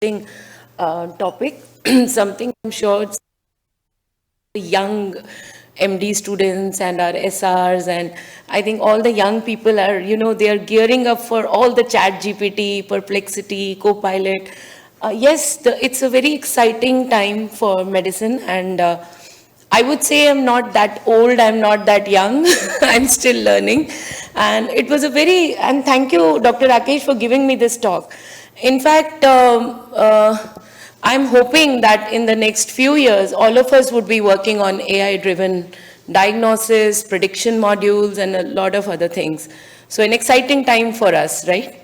Topic, something I'm sure the young MD students and our SRs, and I think all the young people are, they are gearing up for all the Chat GPT, Perplexity, Copilot. Yes, it's a very exciting time for medicine, and I would say I'm not that old, I'm not that young, I'm still learning. And it was and thank you, Dr. Rakesh, for giving me this talk. In fact, I'm hoping that in the next few years, all of us would be working on AI-driven diagnosis, prediction modules, and a lot of other things. So an exciting time for us, right?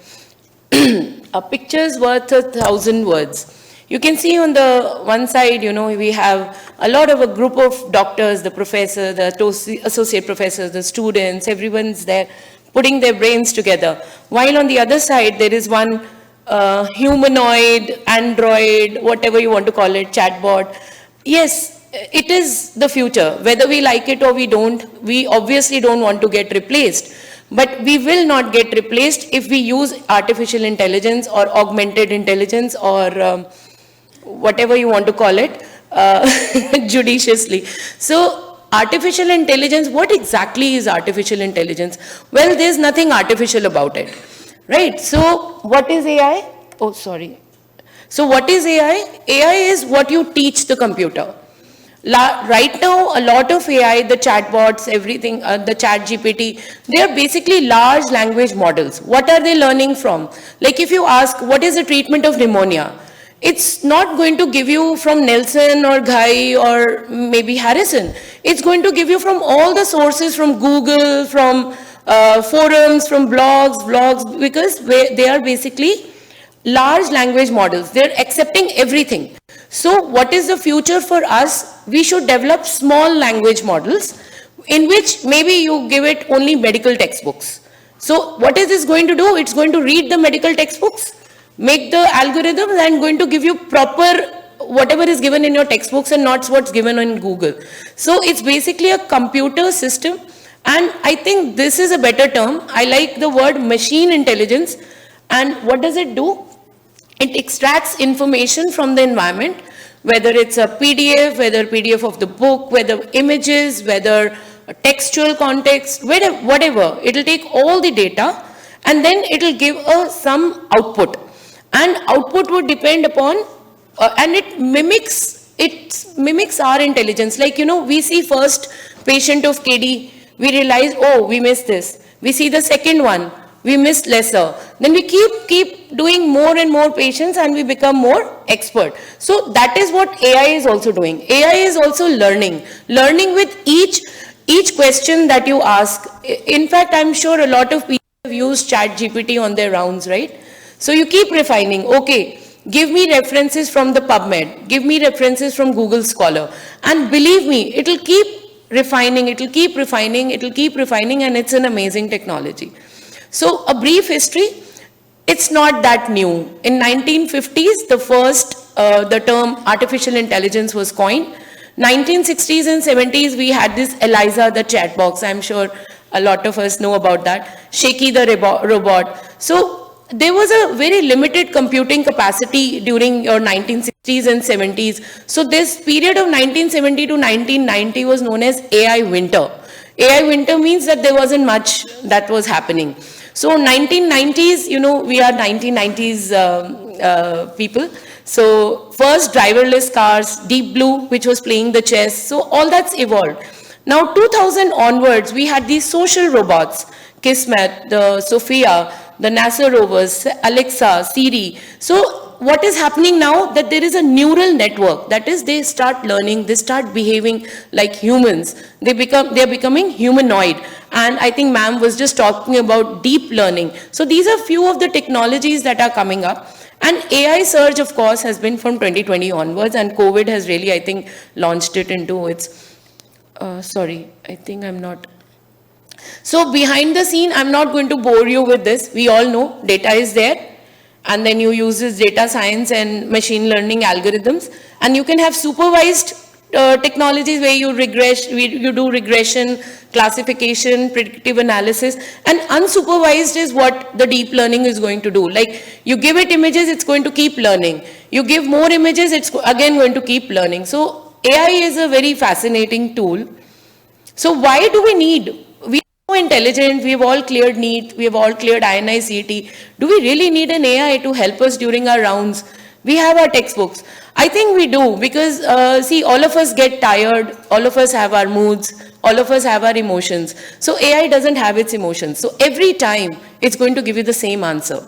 A picture's worth 1,000 words. You can see on the one side, we have a lot of a group of doctors, the professor, the associate professors, the students, everyone's there putting their brains together. While on the other side, there is one humanoid, android, whatever you want to call it, chatbot. Yes, it is the future. Whether we like it or we don't, we obviously don't want to get replaced. But we will not get replaced if we use artificial intelligence or augmented intelligence or whatever you want to call it judiciously. So artificial intelligence, what exactly is artificial intelligence? Well, there's nothing artificial about it. Right, so what is AI? Oh, sorry. So what is AI? AI is what you teach the computer. Right now, a lot of AI, the chatbots, everything, the chat GPT, they are basically large language models. What are they learning from? Like if you ask, what is the treatment of pneumonia? It's not going to give you from Nelson or Ghai or maybe Harrison. It's going to give you from all the sources, from Google, from forums, from vlogs, because they are basically large language models. They're accepting everything. So what is the future for us? We should develop small language models in which maybe you give it only medical textbooks. So what is this going to do? It's going to read the medical textbooks, make the algorithms, and going to give you proper whatever is given in your textbooks and not what's given in Google. So it's basically a computer system. And I think this is a better term. I like the word machine intelligence. And what does it do? It extracts information from the environment, whether it's a PDF, whether PDF of the book, whether images, whether a textual context, whatever. It'll take all the data and then it'll give some output. And output would depend upon, and it mimics our intelligence. Like, we see first patient of KD, we realize, oh, we missed this. We see the second one, we missed lesser. Then we keep doing more and more patients and we become more expert. So that is what AI is also doing. AI is also learning with each question that you ask. In fact, I'm sure a lot of people have used ChatGPT on their rounds, right? So you keep refining. Okay, give me references from the PubMed. Give me references from Google Scholar. And believe me, it'll keep refining, it'll keep refining, and it's an amazing technology. So a brief history, it's not that new. In 1950s, the term artificial intelligence was coined. 1960s and 70s, we had this Eliza, the chat box. I'm sure a lot of us know about that. Shaky the robot. So there was a very limited computing capacity during your 1960s and 70s. So this period of 1970 to 1990 was known as AI winter. AI winter means that there wasn't much that was happening. So 1990s, we are 1990s people. So first driverless cars, Deep Blue, which was playing the chess. So all that's evolved. Now 2000 onwards, we had these social robots, Kismet, the Sophia, the NASA rovers, Alexa, Siri. So what is happening now, that there is a neural network. That is, they start learning, they start behaving like humans. They are becoming humanoid. And I think ma'am was just talking about deep learning. So these are few of the technologies that are coming up. And AI surge, of course, has been from 2020 onwards. And COVID has really, I think, launched it into its, sorry, I think I'm not. So behind the scene, I'm not going to bore you with this. We all know data is there. And then you use this data science and machine learning algorithms. And you can have supervised technologies where you do regression, classification, predictive analysis, and unsupervised is what the deep learning is going to do. Like, you give it images, it's going to keep learning. You give more images, it's again going to keep learning. So AI is a very fascinating tool. So why do we need? We are so intelligent, we have all cleared NEET, we have all cleared INI CET. Do we really need an AI to help us during our rounds? We have our textbooks. I think we do, because see, all of us get tired, all of us have our moods, all of us have our emotions. So AI doesn't have its emotions. So every time it's going to give you the same answer.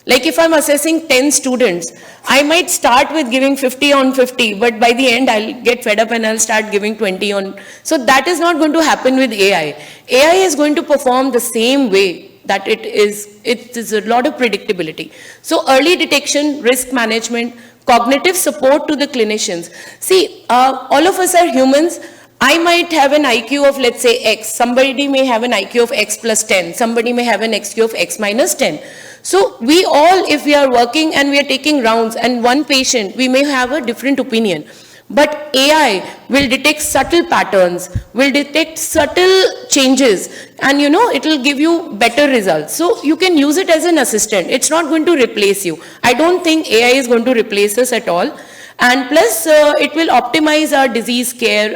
Like, if I'm assessing 10 students, I might start with giving 50 on 50, but by the end I'll get fed up and I'll start giving 20 on. So that is not going to happen with AI. AI is going to perform the same way that it is a lot of predictability. So early detection, risk management, cognitive support to the clinicians. See, all of us are humans. I might have an IQ of, let's say, X. Somebody may have an IQ of X plus 10. Somebody may have an IQ of X minus 10. So we all, if we are working and we are taking rounds, and one patient, we may have a different opinion. But AI will detect subtle patterns, will detect subtle changes, and it will give you better results. So you can use it as an assistant. It's not going to replace you. I don't think AI is going to replace us at all. And plus, it will optimize our disease care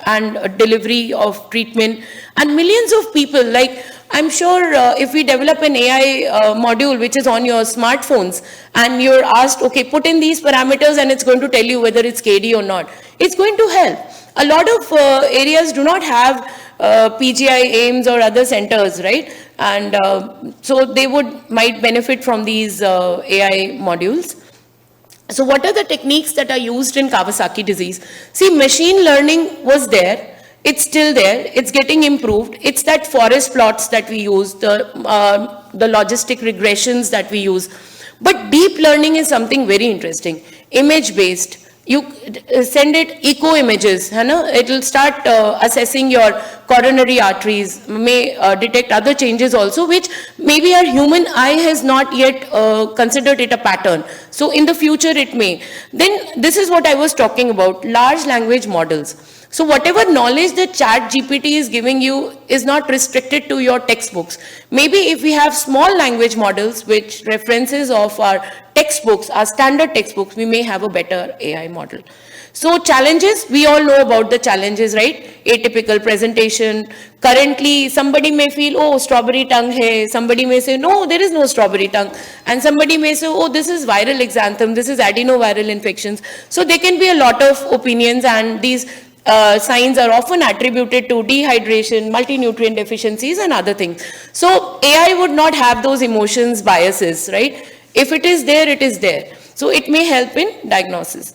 and delivery of treatment. And millions of people, like, I'm sure if we develop an AI module which is on your smartphones, and you're asked, okay, put in these parameters and it's going to tell you whether it's KD or not, it's going to help. A lot of areas do not have PGI, AIIMS or other centers, right? And so they might benefit from these AI modules. So what are the techniques that are used in Kawasaki disease? See, machine learning was there. It's still there. It's getting improved. It's that forest plots that we use, the logistic regressions that we use. But deep learning is something very interesting. Image-based. You send it echo images. It will start assessing your coronary arteries, may detect other changes also, which maybe our human eye has not yet considered it a pattern. So in the future it may. Then this is what I was talking about, large language models. So whatever knowledge that ChatGPT is giving you is not restricted to your textbooks. Maybe if we have small language models, which references of our textbooks, our standard textbooks, we may have a better AI model. So challenges, we all know about the challenges, right? Atypical presentation. Currently, somebody may feel, oh, strawberry tongue hai. Somebody may say, no, there is no strawberry tongue. And somebody may say, oh, this is viral exanthem, this is adenoviral infections. So there can be a lot of opinions, and these signs are often attributed to dehydration, multinutrient deficiencies, and other things. So AI would not have those emotions, biases, right? If it is there, it is there. So it may help in diagnosis.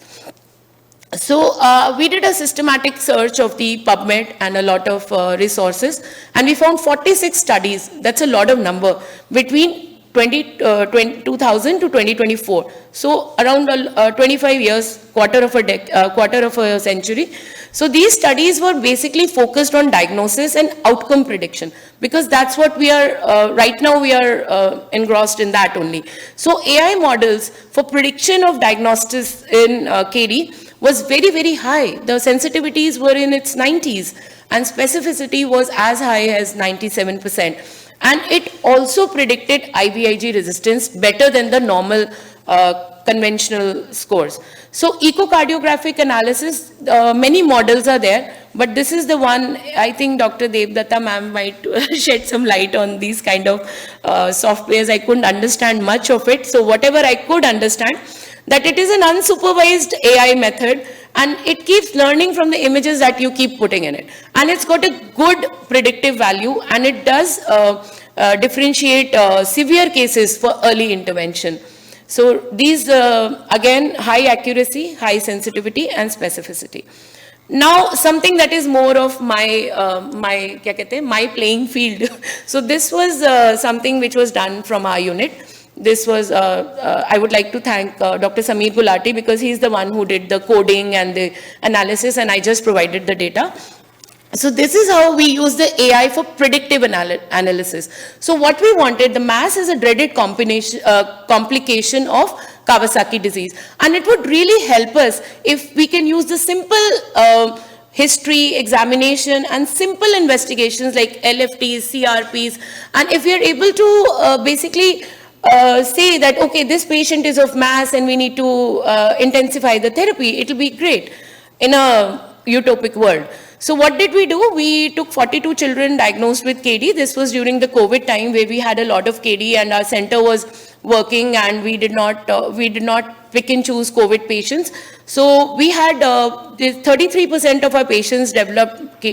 So we did a systematic search of the PubMed and a lot of resources, and we found 46 studies. That's a lot of number between 2000 to 2024. So around 25 years, quarter of a century. So these studies were basically focused on diagnosis and outcome prediction, because that's what we are, right now we are engrossed in that only. So AI models for prediction of diagnosis in KD was very, very high. The sensitivities were in its 90s, and specificity was as high as 97%. And it also predicted IVIG resistance better than the normal conventional scores. So echocardiographic analysis, many models are there, but this is the one, I think Dr. Devdatta ma'am might shed some light on these kind of softwares. I couldn't understand much of it. So whatever I could understand, that it is an unsupervised AI method, and it keeps learning from the images that you keep putting in it. And it's got a good predictive value, and it does differentiate severe cases for early intervention. So these, again, high accuracy, high sensitivity, and specificity. Now, something that is more of my playing field. So this was something which was done from our unit. This was, I would like to thank Dr. Sameer Gulati, because he's the one who did the coding and the analysis, and I just provided the data. So this is how we use the AI for predictive analysis. So what we wanted, the MAS is a dreaded complication of Kawasaki disease, and it would really help us if we can use the simple history, examination, and simple investigations like LFTs, CRPs, and if we are able to basically say that, okay, this patient is of MAS and we need to intensify the therapy, it will be great in a utopic world. So what did we do? We took 42 children diagnosed with KD. This was during the COVID time where we had a lot of KD and our center was working and we did not pick and choose COVID patients. So we had 33% of our patients developed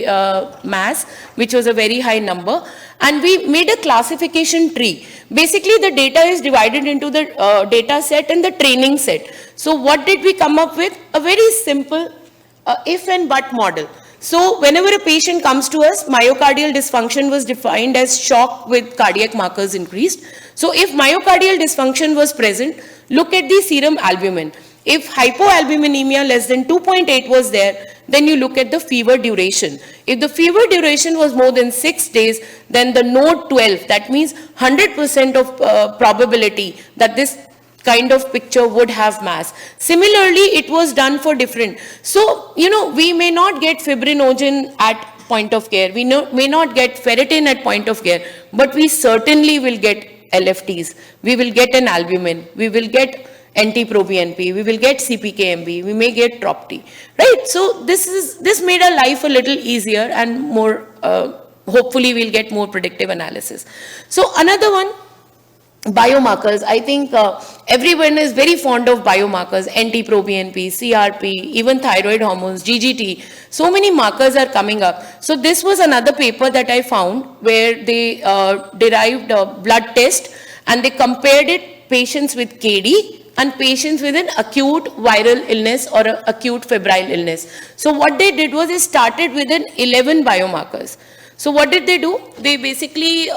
MAS, which was a very high number. And we made a classification tree. Basically, the data is divided into the data set and the training set. So what did we come up with? A very simple if and but model. So whenever a patient comes to us, myocardial dysfunction was defined as shock with cardiac markers increased. So if myocardial dysfunction was present, look at the serum albumin. If hypoalbuminemia less than 2.8 was there, then you look at the fever duration. If the fever duration was more than 6 days, then the node 12, that means 100% of probability that this kind of picture would have MAS. Similarly, it was done for different. So, we may not get fibrinogen at point of care. We may not get ferritin at point of care, but we certainly will get LFTs. We will get an albumin. We will get NT-proBNP. We will get CPKMB. We may get TROP-T, right? So this made our life a little easier and more, hopefully we'll get more predictive analysis. So another one, biomarkers. I think everyone is very fond of biomarkers, NT-proBNP, CRP, even thyroid hormones, GGT. So many markers are coming up. So this was another paper that I found where they derived a blood test and they compared it patients with KD and patients with an acute viral illness or an acute febrile illness. So what they did was they started with an 11 biomarkers. So what did they do? They basically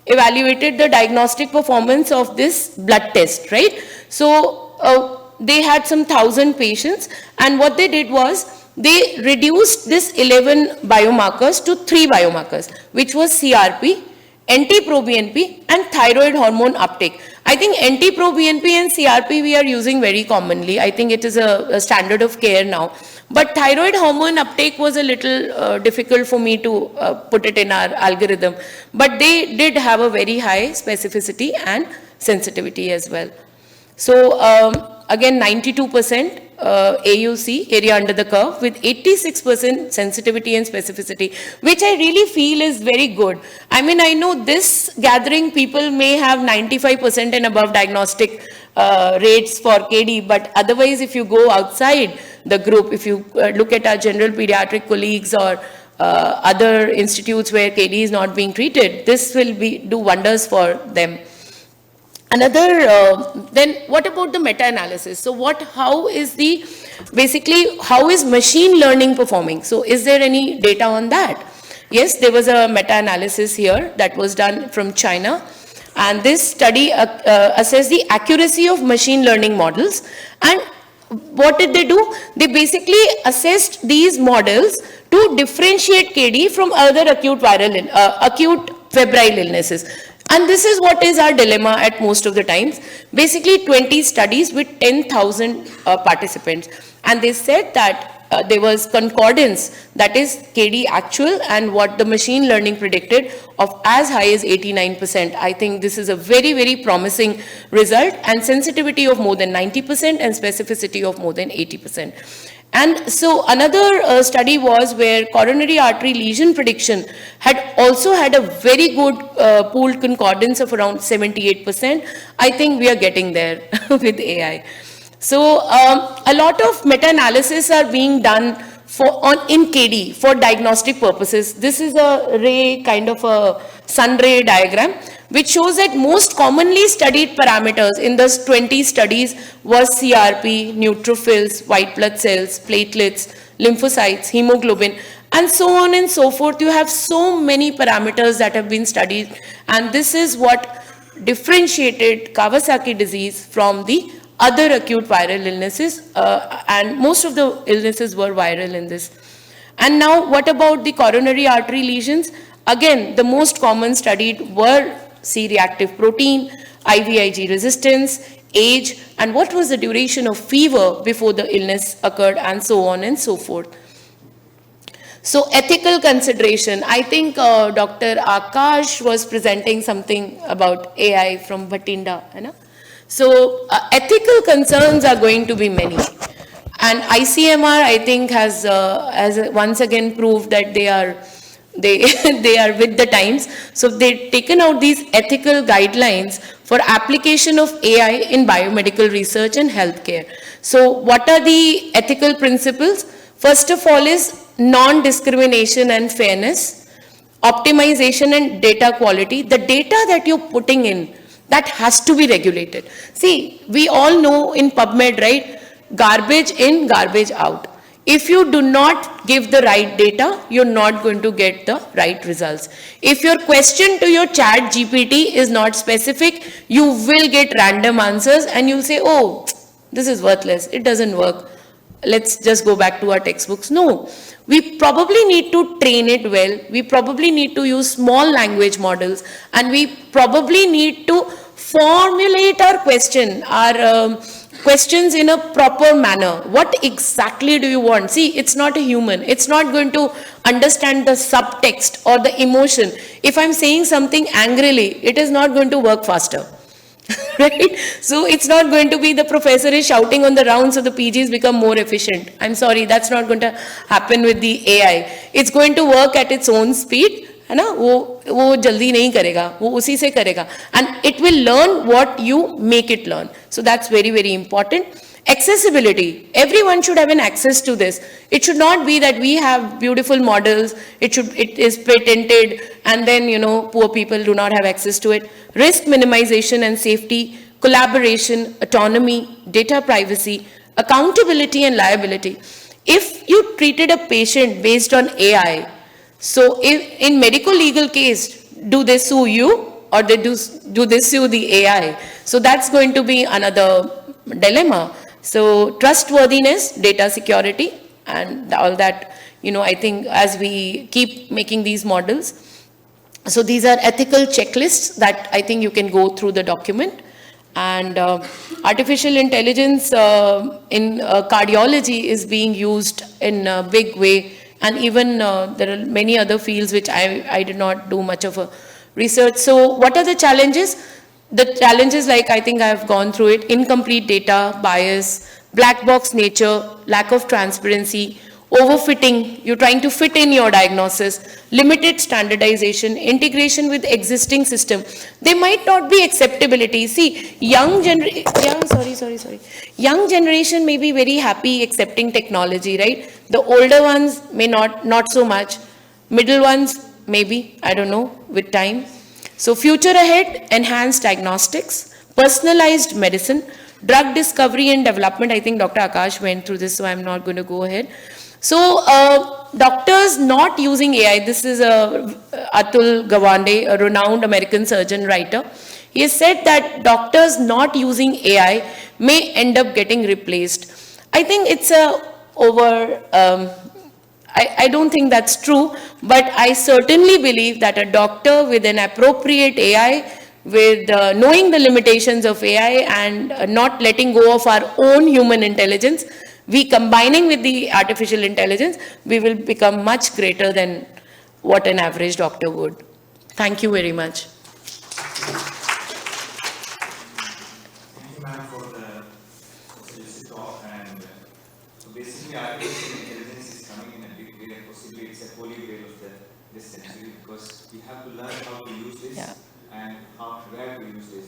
evaluated the diagnostic performance of this blood test, right? So they had some 1,000 patients, and what they did was they reduced this 11 biomarkers to 3 biomarkers, which was CRP, NT-proBNP, and thyroid hormone uptake. I think NT-proBNP and CRP we are using very commonly. I think it is a standard of care now. But thyroid hormone uptake was a little difficult for me to put it in our algorithm. But they did have a very high specificity and sensitivity as well. So again, 92% AUC, area under the curve, with 86% sensitivity and specificity, which I really feel is very good. I mean, I know this gathering people may have 95% and above diagnostic rates for KD, but otherwise if you go outside the group, if you look at our general pediatric colleagues or other institutes where KD is not being treated, this will do wonders for them. Another, then what about the meta-analysis? So how is machine learning performing? So is there any data on that? Yes, there was a meta-analysis here that was done from China. And this study assessed the accuracy of machine learning models. And what did they do? They basically assessed these models to differentiate KD from other acute febrile illnesses. And this is what is our dilemma at most of the times. Basically 20 studies with 10,000 participants. And they said that there was concordance, that is KD actual and what the machine learning predicted of as high as 89%. I think this is a very, very promising result, and sensitivity of more than 90% and specificity of more than 80%. And so another study was where coronary artery lesion prediction had also had a very good pooled concordance of around 78%. I think we are getting there with AI. So a lot of meta-analysis are being done in KD for diagnostic purposes. This is a ray, kind of a sun ray diagram, which shows that most commonly studied parameters in those 20 studies was CRP, neutrophils, white blood cells, platelets, lymphocytes, hemoglobin, and so on and so forth. You have so many parameters that have been studied, and this is what differentiated Kawasaki disease from the other acute viral illnesses, and most of the illnesses were viral in this. And now what about the coronary artery lesions? Again, the most common studied were C-reactive protein, IVIG resistance, age, and what was the duration of fever before the illness occurred, and so on and so forth. So ethical consideration, I think Dr. Akash was presenting something about AI from Bhatinda. You know? So ethical concerns are going to be many. And ICMR, I think, has once again proved that they are with the times. So they've taken out these ethical guidelines for application of AI in biomedical research and healthcare. So what are the ethical principles? First of all is non-discrimination and fairness, optimization and data quality. The data that you're putting in, that has to be regulated. See, we all know in PubMed, right? Garbage in, garbage out. If you do not give the right data, you're not going to get the right results. If your question to your chat GPT is not specific, you will get random answers and you'll say, oh, this is worthless, it doesn't work. Let's just go back to our textbooks. No, we probably need to train it well. We probably need to use small language models, and we probably need to formulate our question, our questions in a proper manner. What exactly do you want? See, it's not a human. It's not going to understand the subtext or the emotion. If I'm saying something angrily, it is not going to work faster. Right? So it's not going to be the professor is shouting on the round so the PGs become more efficient. I'm sorry, that's not going to happen with the AI. It's going to work at its own speed. है ना, वो जल्दी नहीं करेगा, वो उसी से करेगा, and it will learn what you make it learn. So that's very, very important. Accessibility, everyone should have an access to this. It should not be that we have beautiful models, it is patented, and then, you know, poor people do not have access to it. Risk minimization and safety, collaboration, autonomy, data privacy, accountability and liability. If you treated a patient based on AI, so if in medical legal case, do they sue you or do they sue the AI? So that's going to be another dilemma. So trustworthiness, data security, and all that, you know, I think as we keep making these models, so these are ethical checklists that I think you can go through the document. And artificial intelligence in cardiology is being used in a big way. And even there are many other fields which I did not do much of a research. So what are the challenges? The challenges, like I think I've gone through it: incomplete data, bias, black box nature, lack of transparency, overfitting, you're trying to fit in your diagnosis, limited standardization, integration with existing system. There might not be acceptability. See, young generation may be very happy accepting technology, right? The older ones may not so much. Middle ones, maybe, I don't know, with time. So future ahead, enhanced diagnostics, personalized medicine, drug discovery and development. I think Dr. Akash went through this, so I'm not going to go ahead. So doctors not using AI, this is Atul Gawande, a renowned American surgeon writer. He has said that doctors not using AI may end up getting replaced. I think it's I don't think that's true, but I certainly believe that a doctor with an appropriate AI, with knowing the limitations of AI and not letting go of our own human intelligence, we combining with the artificial intelligence, we will become much greater than what an average doctor would. Thank you very much. Thank you, ma'am, for the suggested talk. And so basically, artificial intelligence is coming in a big way, and possibly it's a holy grail of this century, because we have to learn how to use this and where to use this.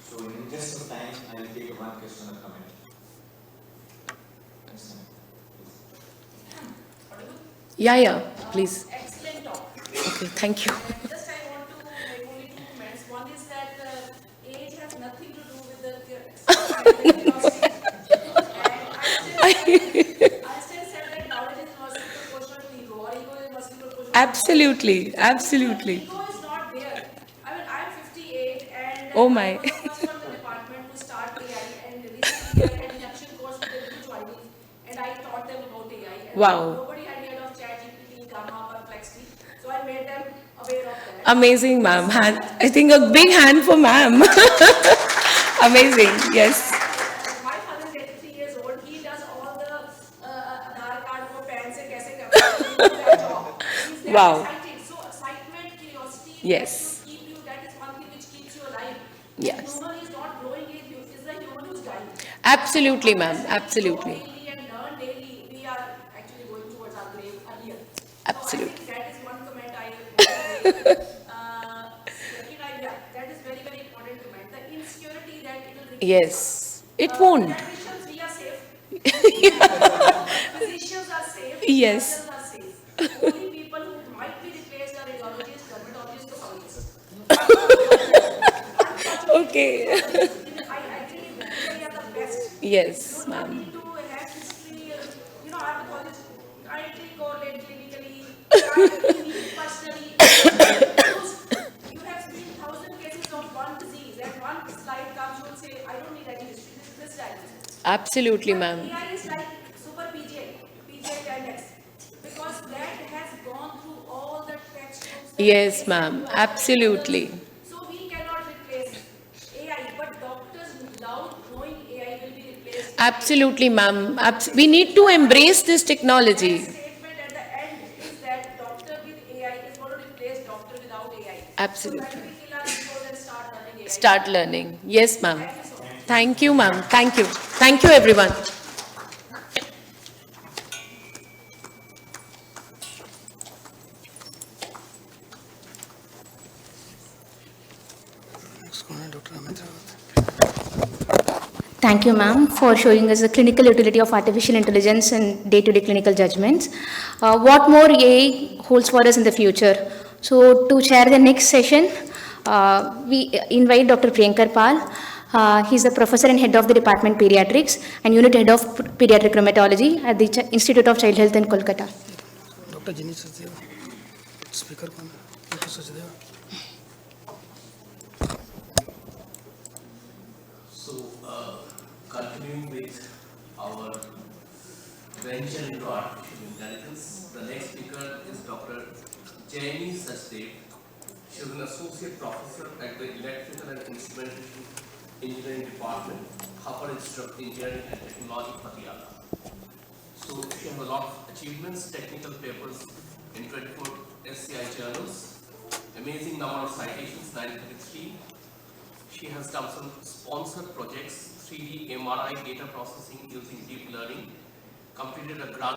So in interest of time, I will take one question or comment. Yeah, please. Excellent talk. Okay, thank you. Just I want to make only 2 comments. One is that age has nothing to do with the curiosity. And I still said that knowledge is not a question of ego, or ego is not a question of Absolutely. ego is not there. I mean, I'm 58 and Oh my. I was the first one in the department to start AI, and recently I had an induction course with the new joinees, and I taught them about AI. And Wow. nobody had heard of ChatGPT Amazing, ma'am. I think a big hand for ma'am. Amazing, yes. My father is 83 years old. He does all the Aadhaar card for parents and kaise karna hai, he do that job. He's that Wow. excited. So excitement, curiosity, Yes. that should keep you. That is one thing which keeps you alive. Yes. Human is not growing; is the human who's dying. Absolutely, ma'am. Unless we Absolutely. grow daily and learn daily, we are actually going towards our grave earlier. Absolutely. So I think that is one comment I want to make. Second idea, that is very, very important comment. The insecurity that it will replace. Yes. It won't. Technicians, we are safe. Physicians are safe. Yes. Doctors are safe. Only people who might be replaced are radiologists, dermatologists, pathologists. Okay. I agree with that. They are the best. Yes, You don't ma'am. need to have history, I'm a college, I correlate clinically, I meet personally. You have seen 1,000 cases of one disease, and one slide comes, you will say, I don't need any history, this is diagnosis. Absolutely, ma'am. AI is like super PGI 10x, because that has gone through all the textbooks. the Yes, basic ma'am. work. Absolutely. So we cannot replace AI, but doctors without knowing AI will be replaced. Absolutely, ma'am. We need to embrace this technology. The statement at the end is that doctor with AI is going to replace doctor without AI. Absolutely. So when we kill our egos and start learning AI. Start learning. Yes, ma'am. Thank you so much. Thank you, ma'am. Thank you. Thank you, everyone. Thank you, ma'am, for showing us the clinical utility of artificial intelligence in day-to-day clinical judgments. What more AI holds for us in the future? So, to chair the next session, we invite Dr. Priyankar Pal. He's the professor and head of the Department Pediatrics and unit head of Pediatric Rheumatology at the Institute of Child Health in Kolkata. Doctor Jini Sachdev speaker कौन है doctor Sachdev So, continuing with our venture into artificial intelligence, the next speaker is Dr. Jaini Sachdev. She is an associate professor at the Electrical and Instrumentation Engineering Department, Upper Institute of Engineering and Technology, Patiala. So, she has a lot of achievements, technical papers in 24 SCI journals, amazing number of citations, 933. She has done some sponsored projects, 3D MRI data processing using deep learning, completed a grant